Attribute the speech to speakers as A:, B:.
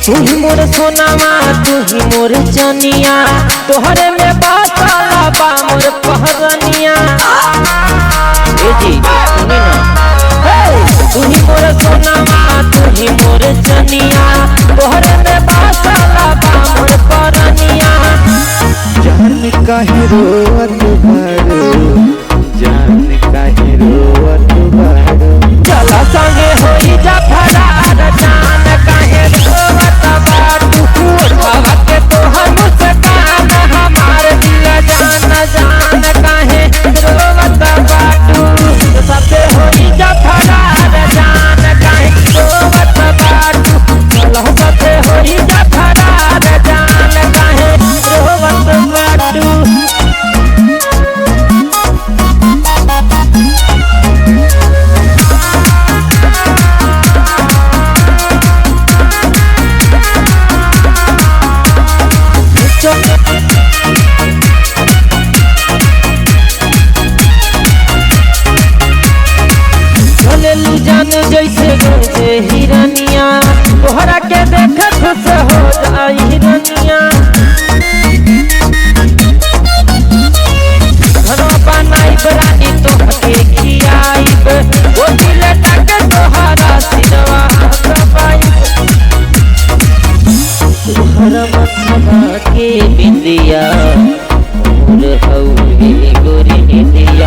A: तू ही मोर सोनामा तू ही मोर चनिया तोहरे में बसला बा मोर पहरनिया। ए जी सुनी ना तू ही मोर सोनामा तू ही मोर चनिया तोहरे में बसला बा मोर पहरनिया।
B: जान काहे रोवत बारो जान काहे रोवत बारो
A: चला संगे होई जा फरार जान काहे रोवत बाटू बाबा के तोहर मुस्कान हमार दिल जान जान काहे रोवत बाटू सबे होई जा फरार जान काहे रोवत बाटू चला सबे होई जा फरार जान काहे रोवत बाटू। चलेलू जान जैसे गए हिरनिया तोहरा के देख खुश हो जाई हिरनिया। घरवा बनाई रानी तोहके खियाइब ओ दिल तक तोहरा सिरवा दबाई तोहरा मथवा के बिंदिया मोर हौवे गोरी निदिया।